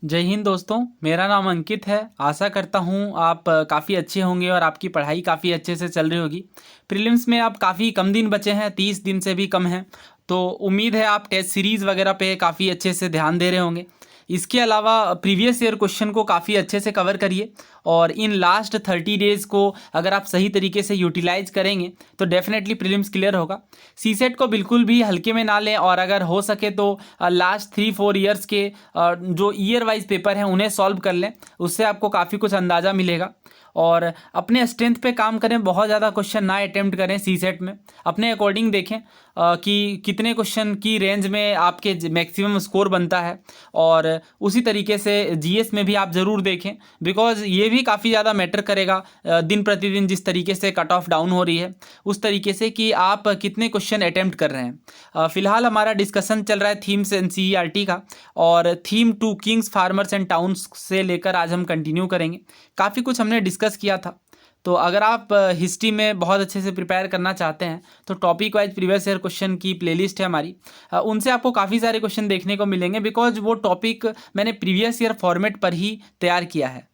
जय हिंद दोस्तों। मेरा नाम अंकित है। आशा करता हूँ आप काफ़ी अच्छे होंगे और आपकी पढ़ाई काफ़ी अच्छे से चल रही होगी। प्रीलिम्स में आप काफ़ी कम दिन बचे हैं, 30 दिन से भी कम हैं। तो उम्मीद है आप टेस्ट सीरीज़ वगैरह पे काफ़ी अच्छे से ध्यान दे रहे होंगे। इसके अलावा प्रीवियस ईयर क्वेश्चन को काफ़ी अच्छे से कवर करिए और इन लास्ट 30 डेज़ को अगर आप सही तरीके से यूटिलाइज करेंगे तो डेफिनेटली प्रीलिम्स क्लियर होगा। सीसेट को बिल्कुल भी हल्के में ना लें और अगर हो सके तो लास्ट 3-4 ईयर्स के जो ईयर वाइज पेपर हैं उन्हें सॉल्व कर लें, उससे आपको काफ़ी कुछ अंदाज़ा मिलेगा। और अपने स्ट्रेंथ पे काम करें, बहुत ज़्यादा क्वेश्चन ना अटेम्प्ट करें सीसेट में, अपने अकॉर्डिंग देखें कि कितने क्वेश्चन की रेंज में आपके मैक्सिमम स्कोर बनता है। और उसी तरीके से जीएस में भी आप ज़रूर देखें, बिकॉज ये भी काफ़ी ज़्यादा मैटर करेगा दिन प्रतिदिन जिस तरीके से कट ऑफ डाउन हो रही है उस तरीके से कि आप कितने क्वेश्चन अटेम्प्ट कर रहे हैं। फिलहाल हमारा डिस्कशन चल रहा है थीम्स एनसीईआरटी का, और theme 2 Kings farmers and towns से लेकर आज हम कंटिन्यू करेंगे। काफ़ी कुछ हमने डिस्कस किया था, तो अगर आप हिस्ट्री में बहुत अच्छे से प्रिपेयर करना चाहते हैं तो topic wise previous year question की प्लेलिस्ट है हमारी, उनसे आपको काफ़ी सारे क्वेश्चन देखने को मिलेंगे, बिकॉज वो टॉपिक मैंने प्रीवियस ईयर फॉर्मेट पर ही तैयार किया है।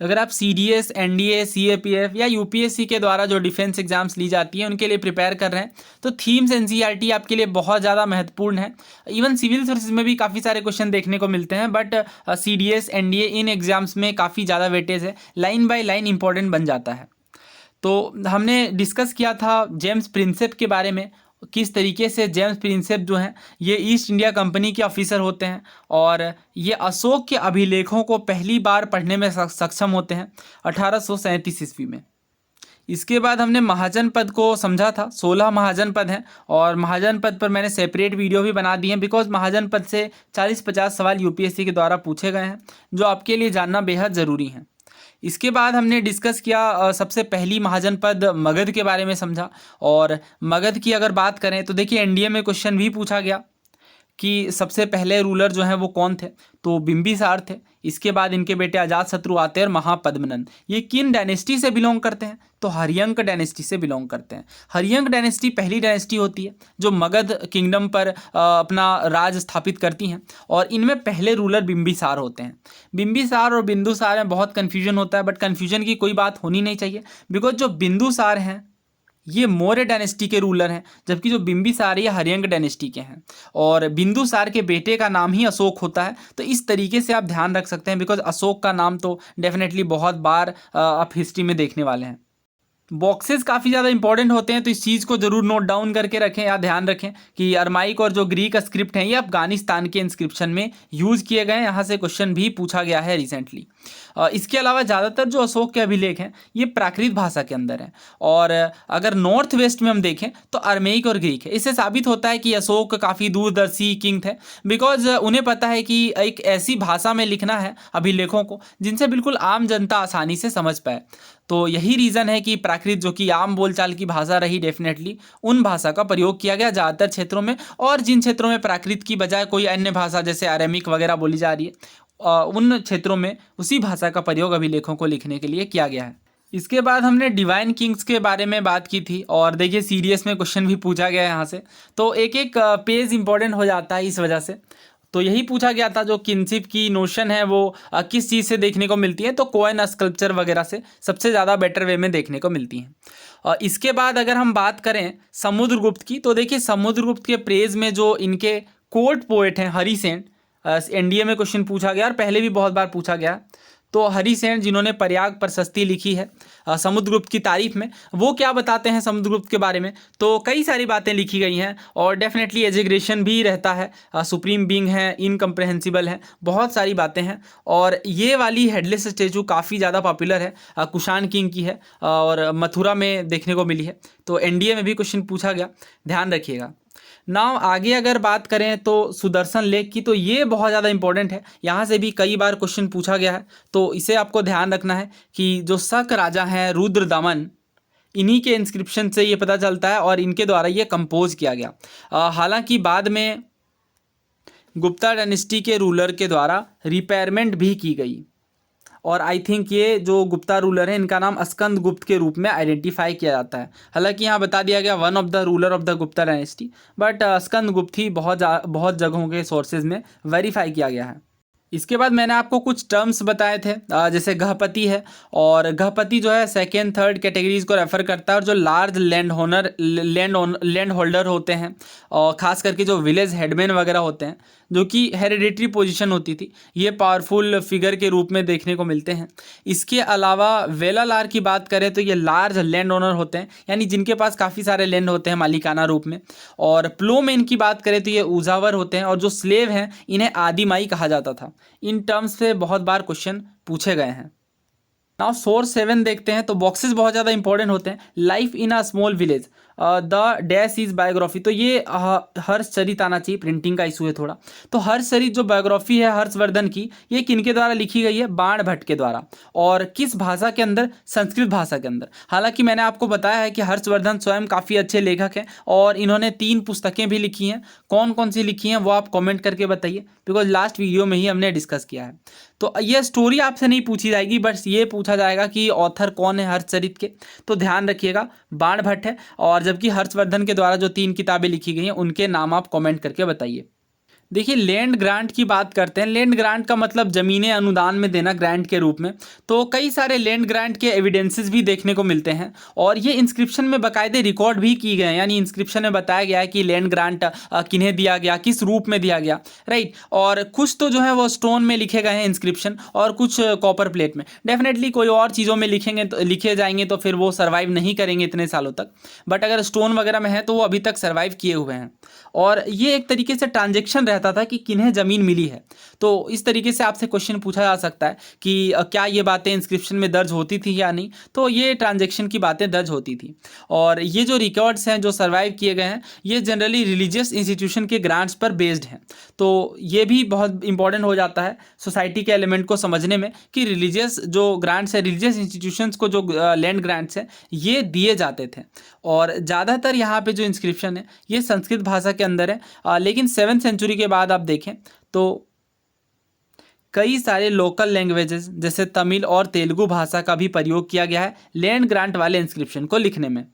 अगर आप सीडीएस, एनडीए, सीएपीएफ या यूपीएससी के द्वारा जो डिफेंस एग्जाम्स ली जाती हैं उनके लिए प्रिपेयर कर रहे हैं तो थीम्स एनसीईआरटी आपके लिए बहुत ज़्यादा महत्वपूर्ण है। इवन सिविल सर्विसेज में भी काफ़ी सारे क्वेश्चन देखने को मिलते हैं, but CDS, NDA in exams में काफ़ी ज़्यादा वेटेज है, लाइन बाय लाइन इंपॉर्टेंट बन जाता है। तो हमने डिस्कस किया था जेम्स प्रिंसेप के बारे में, किस तरीके से जेम्स प्रिंसेप जो हैं ये ईस्ट इंडिया कंपनी के ऑफिसर होते हैं और ये अशोक के अभिलेखों को पहली बार पढ़ने में सक्षम होते हैं 1837 ईस्वी में। इसके बाद हमने महाजन पद को समझा था, 16 महाजन पद हैं और महाजन पद पर मैंने सेपरेट वीडियो भी बना दी है, बिकॉज महाजन पद से 40-50 सवाल यूपीएससी के द्वारा पूछे गए हैं जो आपके लिए जानना बेहद ज़रूरी है। इसके बाद हमने डिस्कस किया सबसे पहली महाजन पद मगध के बारे में समझा। और मगध की अगर बात करें तो देखिए एनडीए में क्वेश्चन भी पूछा गया कि सबसे पहले रूलर जो हैं वो कौन थे, तो बिंबिसार थे। इसके बाद इनके बेटे अजातशत्रु आते हैं और महापद्मनंद। ये किन डायनेस्टी से बिलोंग करते हैं, तो हरियंक डायनेस्टी से बिलोंग करते हैं। हरियंक डायनेस्टी पहली डायनेस्टी होती है जो मगध किंगडम पर अपना राज स्थापित करती हैं, और इनमें पहले रूलर बिंबिसार होते हैं। बिंबिसार और बिंदुसार में बहुत कन्फ्यूजन होता है, बट कन्फ्यूजन की कोई बात होनी नहीं चाहिए, बिकॉज जो बिंदुसार हैं ये मौर्य डायनेस्टी के रूलर हैं, जबकि जो बिंबिसार ये हरियंक डायनेस्टी के हैं, और बिंदुसार के बेटे का नाम ही अशोक होता है। तो इस तरीके से आप ध्यान रख सकते हैं, बिकॉज अशोक का नाम तो डेफिनेटली बहुत बार आप हिस्ट्री में देखने वाले हैं। बॉक्सेस काफ़ी ज़्यादा इंपॉर्टेंट होते हैं, तो इस चीज़ को जरूर नोट डाउन करके रखें या ध्यान रखें कि अरमाइक और जो ग्रीक स्क्रिप्ट हैं ये अफगानिस्तान के इंस्क्रिप्शन में यूज़ किए गए हैं। यहाँ से क्वेश्चन भी पूछा गया है रिसेंटली। इसके अलावा ज़्यादातर जो अशोक के अभिलेख हैं ये प्राकृत भाषा के अंदर हैं, और अगर नॉर्थ वेस्ट में हम देखें तो अरमेइक और ग्रीक है। इससे साबित होता है कि अशोक काफ़ी दूरदर्शी किंग थे, बिकॉज उन्हें पता है कि एक ऐसी भाषा में लिखना है अभिलेखों को जिनसे बिल्कुल आम जनता आसानी से समझ पाए। तो यही रीज़न है कि प्राकृत जो कि आम बोलचाल की भाषा रही, डेफिनेटली उन भाषा का प्रयोग किया गया ज़्यादातर क्षेत्रों में, और जिन क्षेत्रों में प्राकृत की बजाय कोई अन्य भाषा जैसे अरेमिक वगैरह बोली जा रही है उन क्षेत्रों में उसी भाषा का प्रयोग अभिलेखों को लिखने के लिए किया गया है। इसके बाद हमने डिवाइन किंग्स के बारे में बात की थी, और देखिए सीडीएस में क्वेश्चन भी पूछा गया है यहाँ से, तो एक एक पेज इंपॉर्टेंट हो जाता है इस वजह से। तो यही पूछा गया था जो किनशिप की नोशन है वो किस चीज़ से देखने को मिलती है, तो कोइन स्कल्पचर वगैरह से सबसे ज़्यादा बेटर वे में देखने को मिलती हैं। इसके बाद अगर हम बात करें समुद्रगुप्त की, तो देखिए समुद्रगुप्त के प्रेज में जो इनके कोर्ट पोएट हैं हरिसेन, एनडीए में क्वेश्चन पूछा गया और पहले भी बहुत बार पूछा गया। तो हरिसेन जिन्होंने प्रयाग प्रशस्ति लिखी है समुद्रगुप्त की तारीफ में, वो क्या बताते हैं समुद्रगुप्त के बारे में, तो कई सारी बातें लिखी गई हैं, और डेफिनेटली एजिग्रेशन भी रहता है, सुप्रीम बीइंग है, इनकम्प्रहेंसिबल है, बहुत सारी बातें हैं। और ये वाली हेडलेस स्टैचू काफ़ी ज़्यादा पॉपुलर है, कुषाण किंग की है और मथुरा में देखने को मिली है। तो एनडीए में भी क्वेश्चन पूछा गया, ध्यान रखिएगा। नाउ आगे अगर बात करें तो सुदर्शन लेक की, तो ये बहुत ज़्यादा इंपॉर्टेंट है, यहाँ से भी कई बार क्वेश्चन पूछा गया है। तो इसे आपको ध्यान रखना है कि जो शक राजा हैं रुद्र दमन, इन्हीं के इंस्क्रिप्शन से ये पता चलता है और इनके द्वारा ये कंपोज किया गया। हालांकि बाद में गुप्ता डायनेस्टी के रूलर के द्वारा रिपेयरमेंट भी की गई, और आई थिंक ये जो गुप्ता रूलर है इनका नाम स्कंद गुप्त के रूप में आइडेंटिफाई किया जाता है। हालांकि यहाँ बता दिया गया one of the ruler of the Gupta dynasty, but Skanda Gupta ही बहुत जगहों के सोर्सेज में वेरीफाई किया गया है। इसके बाद मैंने आपको कुछ टर्म्स बताए थे, जैसे गृहपति है, और गृहपति जो है सेकेंड थर्ड कैटेगरीज को रेफर करता है, और जो लार्ज लैंड होल्डर होते हैं, और ख़ास करके जो विलेज हेडमैन वगैरह होते हैं, जो कि हेरिडेटरी पोजीशन होती थी, ये पावरफुल फिगर के रूप में देखने को मिलते हैं। इसके अलावा वेलालार की बात करें तो ये लार्ज लैंड ओनर होते हैं, यानी जिनके पास काफ़ी सारे लैंड होते हैं मालिकाना रूप में। और प्लोमेन की बात करें तो ये उजावर होते हैं, और जो स्लेव हैं इन्हें आदिमाई कहा जाता था। इन टर्म्स से बहुत बार क्वेश्चन पूछे गए हैं। नाउ सोर्स 7 देखते हैं, तो बॉक्सेस बहुत ज़्यादा इंपॉर्टेंट होते हैं। Life in a small village, the dash is biography, तो ये हर्षचरित आना चाहिए, प्रिंटिंग का इशू है थोड़ा। तो हर्षचरित जो बायोग्राफी है हर्षवर्धन की, ये किनके द्वारा लिखी गई है? बाण भट्ट के द्वारा। और किस भाषा के अंदर? संस्कृत भाषा के अंदर। हालांकि मैंने आपको बताया है कि हर्षवर्धन स्वयं काफ़ी अच्छे लेखक हैं, और इन्होंने 3 पुस्तकें भी लिखी हैं। कौन कौन सी लिखी हैं वो आप कॉमेंट करके बताइए, बिकॉज लास्ट वीडियो में ही हमने डिस्कस किया है। तो ये स्टोरी आपसे नहीं पूछी जाएगी, बस ये पूछा जाएगा कि ऑथर कौन है हर्षचरित के। तो ध्यान रखिएगा, बाण भट्ट है, और जबकि हर्षवर्धन के द्वारा जो 3 किताबें लिखी गई हैं उनके नाम आप कमेंट करके बताइए। देखिए, लैंड ग्रांट की बात करते हैं। लैंड ग्रांट का मतलब ज़मीनें अनुदान में देना ग्रांट के रूप में। तो कई सारे लैंड ग्रांट के एविडेंसेस भी देखने को मिलते हैं, और ये इंस्क्रिप्शन में बाकायदे रिकॉर्ड भी की गए हैं, यानी इंस्क्रिप्शन में बताया गया है कि लैंड ग्रांट किन्हें दिया गया, किस रूप में दिया गया, राइट। और कुछ तो जो है वो स्टोन में लिखे गए हैं इंस्क्रिप्शन, और कुछ कॉपर प्लेट में। डेफिनेटली कोई और चीज़ों में लिखे जाएंगे तो फिर वो सर्वाइव नहीं करेंगे इतने सालों तक, बट अगर स्टोन वगैरह में है तो वो अभी तक सर्वाइव किए हुए हैं। और ये एक तरीके से ट्रांजेक्शन रहता था कि किन्हें ज़मीन मिली है। तो इस तरीके से आपसे क्वेश्चन पूछा जा सकता है कि क्या ये बातें इंस्क्रिप्शन में दर्ज होती थी या नहीं। तो ये ट्रांजेक्शन की बातें दर्ज होती थी। और ये जो रिकॉर्ड्स हैं जो सर्वाइव किए गए हैं, ये जनरली रिलीजियस इंस्टीट्यूशन के ग्रांट्स पर बेस्ड हैं। तो ये भी बहुत इंपॉर्टेंट हो जाता है सोसाइटी के एलिमेंट को समझने में, कि रिलीजियस जो ग्रांट्स है, रिलीजियस इंस्टीट्यूशंस को जो लैंड ग्रांट्स हैं ये दिए जाते थे। और ज़्यादातर यहाँ पे जो इंस्क्रिप्शन है ये संस्कृत भाषा के अंदर है, लेकिन 7th सेंचुरी के बाद आप देखें तो कई सारे लोकल लैंग्वेजेस जैसे तमिल और तेलुगु भाषा का भी प्रयोग किया गया है लैंड ग्रांट वाले इंस्क्रिप्शन को लिखने में।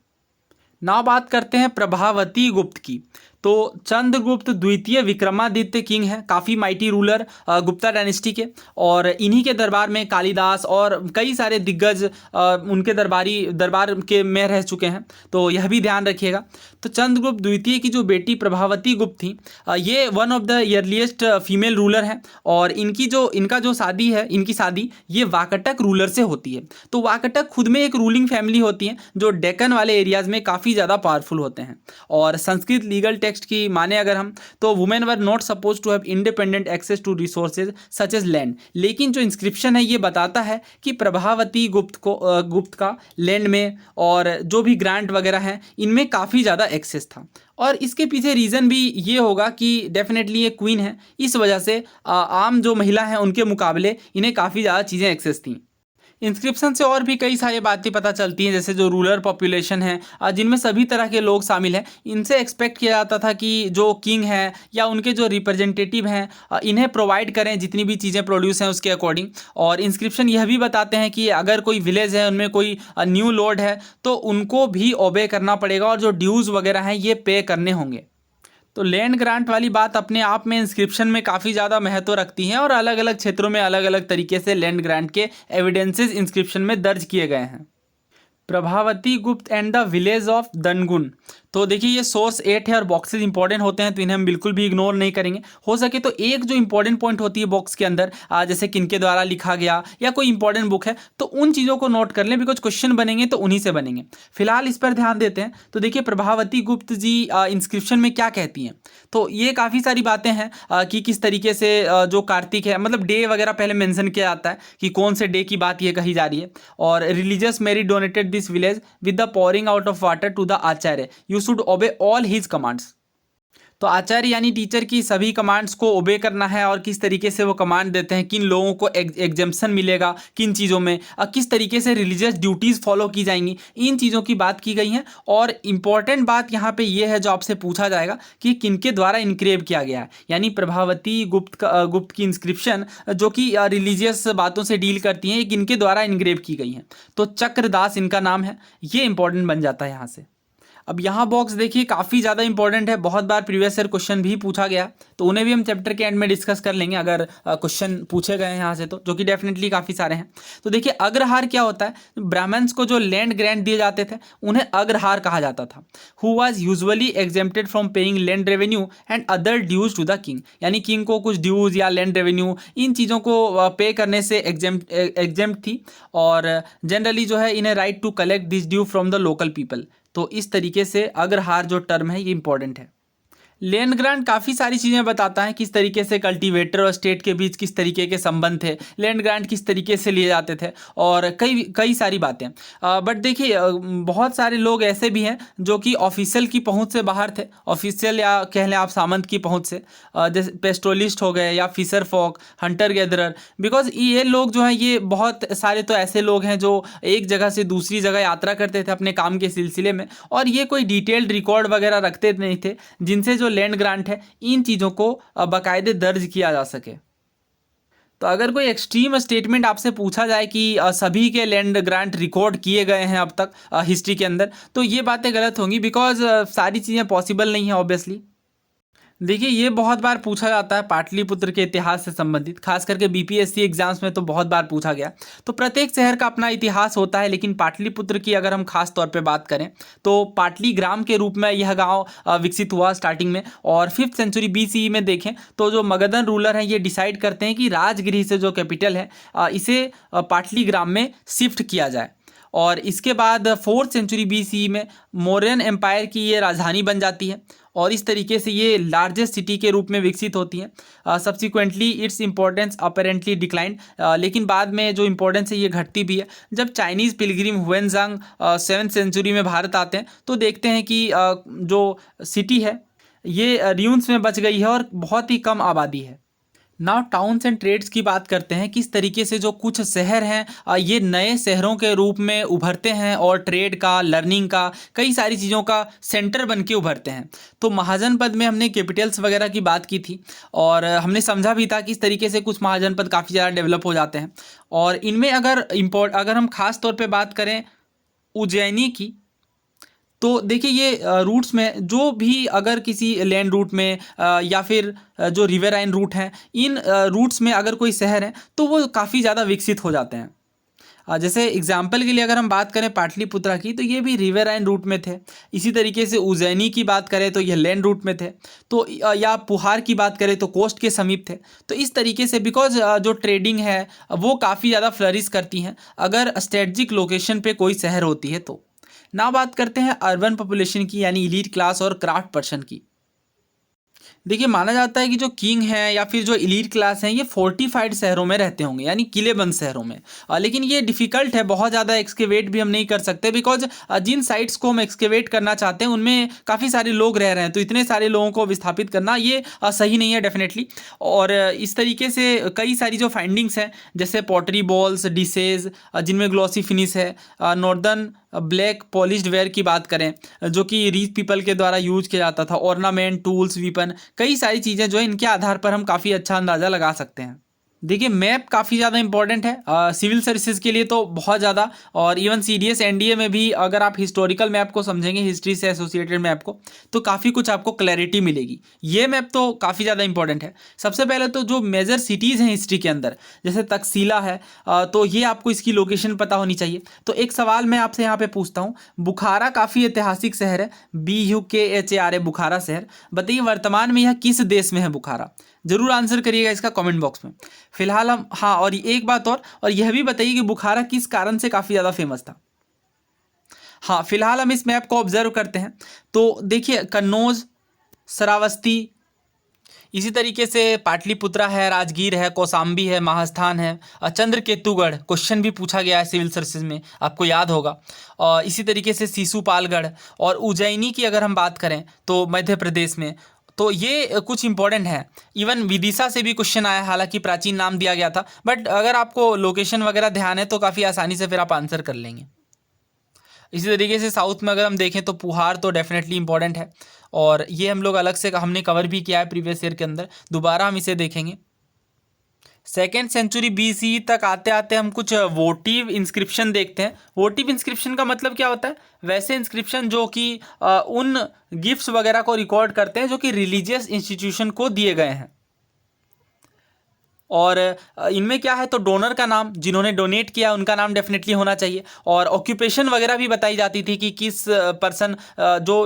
नाउ बात करते हैं प्रभावती गुप्त की। तो चंद्रगुप्त द्वितीय विक्रमादित्य किंग है, काफ़ी माइटी रूलर गुप्ता डायनेस्टी के, और इन्हीं के दरबार में कालिदास और कई सारे दिग्गज उनके दरबार के में रह चुके हैं। तो यह भी ध्यान रखिएगा। तो चंद्रगुप्त द्वितीय की जो बेटी प्रभावती गुप्त थी, ये one of the earliest female ruler हैं, और इनका जो शादी है, इनकी शादी ये वाकटक रूलर से होती है। तो वाकटक खुद में एक रूलिंग फैमिली होती है जो डेक्कन वाले एरियाज में काफ़ी ज़्यादा पावरफुल होते हैं। और संस्कृत लीगल टेक्स्ट की माने अगर हम, तो women were not suppose to have independent access to resources such as land. लेकिन जो इंस्क्रिप्शन है ये बताता है कि प्रभावती गुप्त का लैंड में और जो भी ग्रांट वगैरह हैं इनमें काफ़ी ज़्यादा एक्सेस था। और इसके पीछे रीज़न भी ये होगा कि डेफिनेटली ये क्वीन है, इस वजह से आम जो महिला हैं उनके मुकाबले इन्हें काफ़ी ज़्यादा चीज़ें एक्सेस थी। इंस्क्रिप्शन से और भी कई सारी बातें पता चलती हैं, जैसे जो रूरल पॉपुलेशन है जिनमें सभी तरह के लोग शामिल हैं, इनसे एक्सपेक्ट किया जाता था कि जो किंग है या उनके जो रिप्रेजेंटेटिव हैं इन्हें प्रोवाइड करें जितनी भी चीज़ें प्रोड्यूस हैं उसके अकॉर्डिंग। और इंस्क्रिप्शन यह भी बताते हैं कि अगर कोई विलेज है उनमें कोई न्यू लॉर्ड है तो उनको भी ओबे करना पड़ेगा, और जो ड्यूज़ वगैरह हैं ये पे करने होंगे। तो लैंड ग्रांट वाली बात अपने आप में इंस्क्रिप्शन में काफ़ी ज़्यादा महत्व रखती है, और अलग अलग क्षेत्रों में अलग अलग तरीके से लैंड ग्रांट के एविडेंसेस इंस्क्रिप्शन में दर्ज किए गए हैं। प्रभावती गुप्त एंड द विलेज ऑफ दनगुन। तो देखिए ये सोर्स 8 है, और बॉक्सेस इंपॉर्टेंट होते हैं तो इन्हें हम बिल्कुल भी इग्नोर नहीं करेंगे। हो सके तो एक जो इंपॉर्टेंट पॉइंट होती है बॉक्स के अंदर, जैसे किनके द्वारा लिखा गया या कोई इंपॉर्टेंट बुक है, तो उन चीज़ों को नोट कर लें, बिकॉज क्वेश्चन बनेंगे तो उन्हीं से बनेंगे। फिलहाल इस पर ध्यान देते हैं। तो देखिए प्रभावती गुप्त जी इंस्क्रिप्शन में क्या कहती हैं। तो ये काफ़ी सारी बातें हैं कि किस तरीके से जो कार्तिक है, मतलब डे वगैरह पहले मेंशन किया जाता है कि कौन से डे की बात ये कही जा रही है। और religious merit donated this village with the pouring out of water to the Acharya, you should obey all his commands. तो आचार्य यानी टीचर की सभी कमांड्स को ओबे करना है, और किस तरीके से वो कमांड देते हैं, किन लोगों को एग्जेम्पशन मिलेगा किन चीज़ों में, किस तरीके से रिलीजियस ड्यूटीज़ फॉलो की जाएंगी, इन चीज़ों की बात की गई है। और इम्पॉर्टेंट बात यहाँ पे ये है जो आपसे पूछा जाएगा कि किनके द्वारा इनक्रेव किया गया है, यानी प्रभावती गुप्त की इंस्क्रिप्शन जो कि रिलीजियस बातों से डील करती हैं, ये किनके द्वारा इनक्रेव की गई हैं। तो चक्रदास इनका नाम है, ये इंपॉर्टेंट बन जाता है यहाँ से। अब यहाँ बॉक्स देखिए काफ़ी ज़्यादा इंपॉर्टेंट है, बहुत बार प्रीवियस ईयर क्वेश्चन भी पूछा गया, तो उन्हें भी हम चैप्टर के एंड में डिस्कस कर लेंगे अगर क्वेश्चन पूछे गए हैं यहाँ से, तो जो कि डेफिनेटली काफ़ी सारे हैं। तो देखिए अग्रहार क्या होता है, ब्राह्मण्स को जो लैंड ग्रांट दिए जाते थे उन्हें अग्रहार कहा जाता था। Who was usually exempted from paying land revenue and other dues to the king, यानी किंग को कुछ ड्यूज या लैंड रेवेन्यू इन चीज़ों को पे करने से एग्जेम्प्ट थी, और जनरली जो है इन्हें right to collect this due from the local people. तो इस तरीके से अग्रहार जो टर्म है ये इंपॉर्टेंट है। लैंड ग्रांट काफ़ी सारी चीज़ें बताता है, किस तरीके से कल्टीवेटर और स्टेट के बीच किस तरीके के संबंध थे, लैंड ग्रांट किस तरीके से लिए जाते थे, और कई कई सारी बातें। बट देखिए बहुत सारे लोग ऐसे भी हैं जो कि ऑफिशियल की पहुंच से बाहर थे, ऑफिशियल या कह लें आप सामंत की पहुंच से, जैसे पेस्टोलिस्ट हो गए या fisher folk, hunter gatherer. Because ये लोग जो हैं ये बहुत सारे तो ऐसे लोग हैं जो एक जगह से दूसरी जगह यात्रा करते थे अपने काम के सिलसिले में, और ये कोई डिटेल्ड रिकॉर्ड वगैरह रखते नहीं थे जिनसे जो लैंड ग्रांट है इन चीज़ों को बाकायदे दर्ज किया जा सके। तो अगर कोई एक्सट्रीम स्टेटमेंट आपसे पूछा जाए कि सभी के लैंड ग्रांट रिकॉर्ड किए गए हैं अब तक हिस्ट्री के अंदर, तो ये बातें गलत होंगी, बिकॉज सारी चीज़ें पॉसिबल नहीं है ऑब्वियसली। देखिए ये बहुत बार पूछा जाता है पाटलिपुत्र के इतिहास से संबंधित, खास करके बीपीएससी एग्जाम्स में तो बहुत बार पूछा गया। तो प्रत्येक शहर का अपना इतिहास होता है, लेकिन पाटलिपुत्र की अगर हम खास तौर पे बात करें तो पाटली ग्राम के रूप में यह गांव विकसित हुआ स्टार्टिंग में, और 5th सेंचुरी BCE में देखें तो जो मगधन रूलर हैं ये डिसाइड करते हैं कि राजगृह से जो कैपिटल है इसे पाटली ग्राम में शिफ्ट किया जाए, और इसके बाद 4th सेंचुरी BCE में मौर्यन एम्पायर की ये राजधानी बन जाती है, और इस तरीके से ये लार्जेस्ट सिटी के रूप में विकसित होती है। Subsequently its importance apparently decline, लेकिन बाद में जो इंपॉर्टेंस है ये घटती भी है। जब चाइनीज़ पिलग्रिम हुएनजांग 7th सेंचुरी में भारत आते हैं तो देखते हैं कि जो सिटी है ये र्यून्स में बच गई है और बहुत ही कम आबादी है। नाउ टाउन्स एंड ट्रेड्स की बात करते हैं, किस तरीके से जो कुछ शहर हैं ये नए शहरों के रूप में उभरते हैं और ट्रेड का, लर्निंग का, कई सारी चीज़ों का सेंटर बन के उभरते हैं। तो महाजनपद में हमने कैपिटल्स वगैरह की बात की थी, और हमने समझा भी था कि इस तरीके से कुछ महाजनपद काफ़ी ज़्यादा डेवलप हो जाते हैं। और इनमें अगर हम खास तौर पर बात करें उज्जैनी की, तो देखिए ये रूट्स में जो भी अगर किसी लैंड रूट में या फिर जो रिवराइन रूट हैं इन रूट्स में अगर कोई शहर है तो वो काफ़ी ज़्यादा विकसित हो जाते हैं। जैसे एग्जाम्पल के लिए अगर हम बात करें पाटलिपुत्रा की, तो ये भी रिवराइन रूट में थे। इसी तरीके से उज्जैनी की बात करें तो ये लैंड रूट में थे, तो या पुहार की बात करें तो कोस्ट के समीप थे। तो इस तरीके से बिकॉज जो ट्रेडिंग है वो काफ़ी ज़्यादा फ्लरिश करती हैं अगर स्ट्रेटजिक लोकेशन पे कोई शहर होती है तो। ना बात करते हैं अर्बन पॉपुलेशन की, यानी इलीट क्लास और क्राफ्ट पर्सन की। देखिए माना जाता है कि जो किंग हैं या फिर जो इलीट क्लास हैं ये फोर्टिफाइड शहरों में रहते होंगे, यानी किलेबंद शहरों में। लेकिन ये डिफ़िकल्ट है, बहुत ज़्यादा एक्सकेवेट भी हम नहीं कर सकते, बिकॉज जिन साइट्स को हम एक्सकेवेट करना चाहते हैं उनमें काफ़ी सारे लोग रह रहे हैं, तो इतने सारे लोगों को विस्थापित करना ये सही नहीं है डेफिनेटली। और इस तरीके से कई सारी जो फाइंडिंग्स हैं जैसे पॉटरी बॉल्स, डिशेज जिनमें ग्लॉसी फिनिश है, नॉर्दर्न ब्लैक पॉलिश्ड वेयर की बात करें जो कि रीच पीपल के द्वारा यूज किया जाता था, ऑर्नामेंट, टूल्स, वीपन, कई सारी चीज़ें जो है इनके आधार पर हम काफ़ी अच्छा अंदाज़ा लगा सकते हैं। देखिए मैप काफ़ी ज़्यादा इंपॉर्टेंट है सिविल सर्विसेज के लिए तो बहुत ज़्यादा, और इवन CDS NDA में भी अगर आप हिस्टोरिकल मैप को समझेंगे, हिस्ट्री से एसोसिएटेड मैप को, तो काफ़ी कुछ आपको क्लैरिटी मिलेगी। ये मैप तो काफ़ी ज़्यादा इंपॉर्टेंट है। सबसे पहले तो जो मेजर सिटीज़ हैं हिस्ट्री के अंदर, जैसे तकसीला है, तो ये आपको इसकी लोकेशन पता होनी चाहिए। तो एक सवाल मैं आपसे यहाँ पे पूछता हूँ, बुखारा काफ़ी ऐतिहासिक शहर है, BUKHARA बुखारा शहर, बताइए वर्तमान में यह किस देश में है बुखारा? जरूर आंसर करिएगा इसका कमेंट बॉक्स में। फिलहाल हम और एक बात और यह भी बताइए कि बुखारा किस कारण से काफ़ी ज़्यादा फेमस था। फिलहाल हम इस मैप को ऑब्जर्व करते हैं तो देखिए कन्नौज, श्रावस्ती, इसी तरीके से पाटलिपुत्रा है, राजगीर है, कौसाम्बी है, महास्थान है, चंद्रकेतुगढ़ क्वेश्चन भी पूछा गया है सिविल सर्विसेज में, आपको याद होगा। और इसी तरीके से सिसुपालगढ़ और उज्जैनी की अगर हम बात करें तो मध्य प्रदेश में, तो ये कुछ इंपॉर्टेंट है। इवन विदिशा से भी क्वेश्चन आया, हालांकि प्राचीन नाम दिया गया था, बट अगर आपको लोकेशन वगैरह ध्यान है तो काफ़ी आसानी से फिर आप आंसर कर लेंगे। इसी तरीके से साउथ में अगर हम देखें तो पुहार तो डेफिनेटली इंपॉर्टेंट है, और ये हम लोग अलग से हमने कवर भी किया है प्रीवियस ईयर के अंदर, दोबारा हम इसे देखेंगे। सेकेंड सेंचुरी BC तक आते आते हम कुछ वोटिव इंस्क्रिप्शन देखते हैं। वोटिव इंस्क्रिप्शन का मतलब क्या होता है? वैसे इंस्क्रिप्शन जो कि उन गिफ्ट्स वगैरह को रिकॉर्ड करते हैं जो कि रिलीजियस इंस्टीट्यूशन को दिए गए हैं। और इनमें क्या है, तो डोनर का नाम, जिन्होंने डोनेट किया उनका नाम डेफिनेटली होना चाहिए। और ऑक्यूपेशन वगैरह भी बताई जाती थी कि किस पर्सन,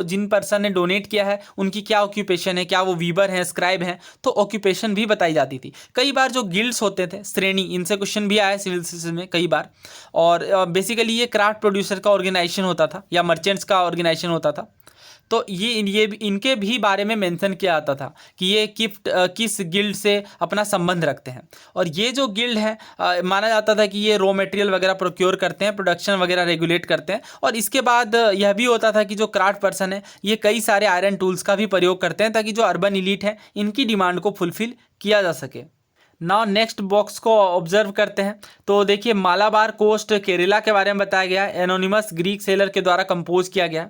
जिन पर्सन ने डोनेट किया है उनकी क्या ऑक्यूपेशन है, क्या वो वीवर हैं, स्क्राइब हैं, तो ऑक्यूपेशन भी बताई जाती थी। कई बार जो गिल्ड्स होते थे, श्रेणी, इनसे क्वेश्चन भी आया सिविल सर्विसेज में कई बार। और बेसिकली ये क्राफ्ट प्रोड्यूसर का ऑर्गेनाइजेशन होता था या मर्चेंट्स का ऑर्गेनाइजेशन होता था। तो ये इनके भी बारे में मेंशन किया जाता था कि ये किस गिल्ड से अपना संबंध रखते हैं। और ये जो गिल्ड है, माना जाता था कि ये रॉ मटेरियल वगैरह प्रोक्योर करते हैं, प्रोडक्शन वगैरह रेगुलेट करते हैं। और इसके बाद यह भी होता था कि जो क्राफ्ट पर्सन है ये कई सारे आयरन टूल्स का भी प्रयोग करते हैं ताकि जो अर्बन इलीट है इनकी डिमांड को फुलफिल किया जा सके। नाउ नेक्स्ट बॉक्स को ऑब्जर्व करते हैं। तो देखिए, मालाबार कोस्ट केरला के बारे में बताया गया है, एनोनिमस ग्रीक सेलर के द्वारा कंपोज किया गया।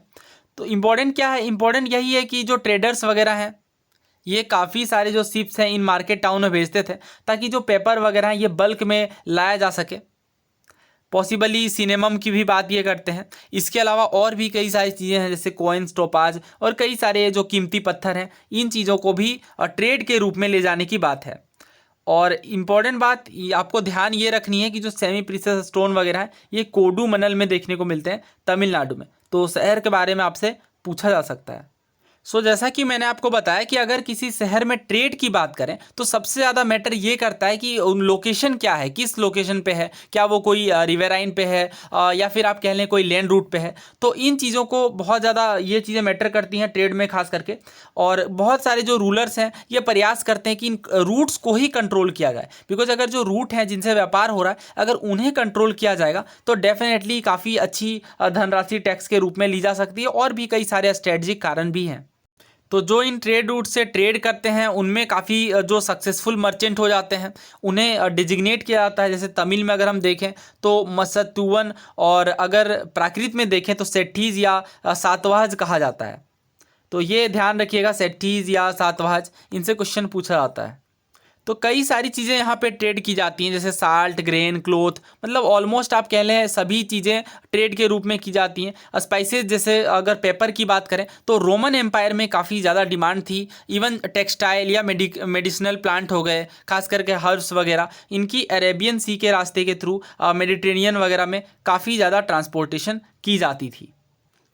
तो इम्पोर्टेंट क्या है? इम्पोर्टेंट यही है कि जो ट्रेडर्स वगैरह हैं ये काफ़ी सारे जो शिप्स हैं इन मार्केट टाउन में भेजते थे ताकि जो पेपर वगैरह हैं ये बल्क में लाया जा सके। पॉसिबली सिनेमम की भी बात ये करते हैं। इसके अलावा और भी कई सारी चीज़ें हैं जैसे कॉइन्स, टोपाज और कई सारे जो कीमती पत्थर हैं, इन चीज़ों को भी ट्रेड के रूप में ले जाने की बात है। और इम्पॉर्टेंट बात आपको ध्यान ये रखनी है कि जो सेमी प्रीशियस स्टोन वगैरह है ये कोडुमनल में देखने को मिलते हैं, तमिलनाडु में। तो शहर के बारे में आपसे पूछा जा सकता है। जैसा कि मैंने आपको बताया कि अगर किसी शहर में ट्रेड की बात करें तो सबसे ज़्यादा मैटर ये करता है कि लोकेशन क्या है, किस लोकेशन पे है, क्या वो कोई रिवराइन पे है या फिर आप कह लें कोई लैंड रूट पे है। तो इन चीज़ों को बहुत ज़्यादा ये चीज़ें मैटर करती हैं ट्रेड में खास करके। और बहुत सारे जो रूलर्स हैं ये प्रयास करते हैं कि इन रूट्स को ही कंट्रोल किया जाए, बिकॉज अगर जो रूट हैं जिनसे व्यापार हो रहा है अगर उन्हें कंट्रोल किया जाएगा तो डेफिनेटली काफ़ी अच्छी धनराशि टैक्स के रूप में ली जा सकती है। और भी कई सारे स्ट्रेटजिक कारण भी हैं। तो जो इन ट्रेड रूट से ट्रेड करते हैं उनमें काफ़ी जो सक्सेसफुल मर्चेंट हो जाते हैं उन्हें डिजिग्नेट किया जाता है। जैसे तमिल में अगर हम देखें तो मसत्तुवन, और अगर प्राकृत में देखें तो सेठीज या सातवाहज कहा जाता है। तो ये ध्यान रखिएगा, सेठीज या सातवाहज, इनसे क्वेश्चन पूछा जाता है। तो कई सारी चीज़ें यहाँ पे ट्रेड की जाती हैं जैसे साल्ट, ग्रेन, क्लोथ, मतलब ऑलमोस्ट आप कह लें सभी चीज़ें ट्रेड के रूप में की जाती हैं। स्पाइसेस, जैसे अगर पेपर की बात करें तो रोमन एम्पायर में काफ़ी ज़्यादा डिमांड थी। इवन टेक्सटाइल या मेडिसिनल प्लांट हो गए, खास करके हर्ब्स वगैरह, इनकी अरेबियन सी के रास्ते के थ्रू मेडिटेरेनियन वगैरह में काफ़ी ज़्यादा ट्रांसपोर्टेशन की जाती थी।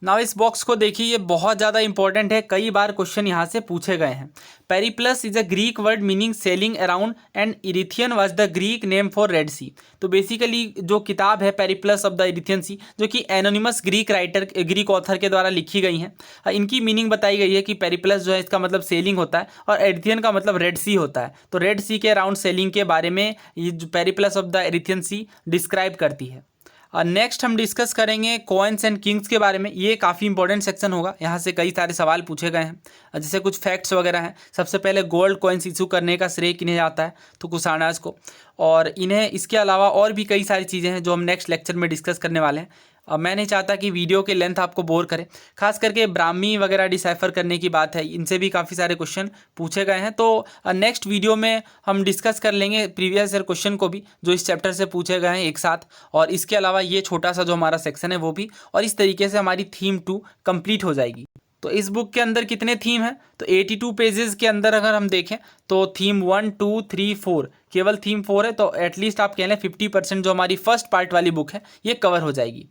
नाउ इस बॉक्स को देखिए, ये बहुत ज़्यादा इंपॉर्टेंट है, कई बार क्वेश्चन यहाँ से पूछे गए हैं। Periplus is a Greek word meaning sailing around and Erythraean was the Greek name for Red Sea. तो बेसिकली जो किताब है periplus of the Erythraean Sea, जो कि एनोनिमस ग्रीक ऑथर के द्वारा लिखी गई हैं, इनकी मीनिंग बताई गई है कि पेरिप्लस जो है इसका मतलब सेलिंग होता है और एरिथियन का मतलब रेड सी होता है। तो रेड सी के अराउंड सेलिंग के बारे में ये जो periplus of the Erythraean Sea describe करती है। नेक्स्ट हम डिस्कस करेंगे कॉइन्स एंड किंग्स के बारे में। ये काफ़ी इंपॉर्टेंट सेक्शन होगा, यहाँ से कई सारे सवाल पूछे गए हैं, जैसे कुछ फैक्ट्स वगैरह हैं। सबसे पहले गोल्ड कॉइन्स इशू करने का श्रेय किन्हें जाता है? तो कुशाणाज को। और इन्हें, इसके अलावा और भी कई सारी चीज़ें हैं जो हम नेक्स्ट लेक्चर में डिस्कस करने वाले हैं। मैं नहीं चाहता कि वीडियो के लेंथ आपको बोर करे, खास करके ब्राह्मी वगैरह डिसाइफर करने की बात है, इनसे भी काफ़ी सारे क्वेश्चन पूछे गए हैं। तो नेक्स्ट वीडियो में हम डिस्कस कर लेंगे प्रीवियस ईयर क्वेश्चन को भी जो इस चैप्टर से पूछे गए हैं एक साथ, और इसके अलावा ये छोटा सा जो हमारा सेक्शन है वो भी। और इस तरीके से हमारी थीम 2 कंप्लीट हो जाएगी। तो इस बुक के अंदर कितने थीम हैं? तो 82 पेजेस के अंदर अगर हम देखें तो थीम 1, 2, 3, 4, केवल थीम 4 है। तो एटलीस्ट आप कह लें 50% जो हमारी फर्स्ट पार्ट वाली बुक है ये कवर हो जाएगी।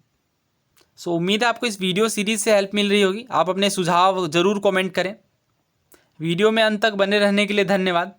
उम्मीद है आपको इस वीडियो सीरीज़ से हेल्प मिल रही होगी। आप अपने सुझाव ज़रूर कमेंट करें। वीडियो में अंत तक बने रहने के लिए धन्यवाद।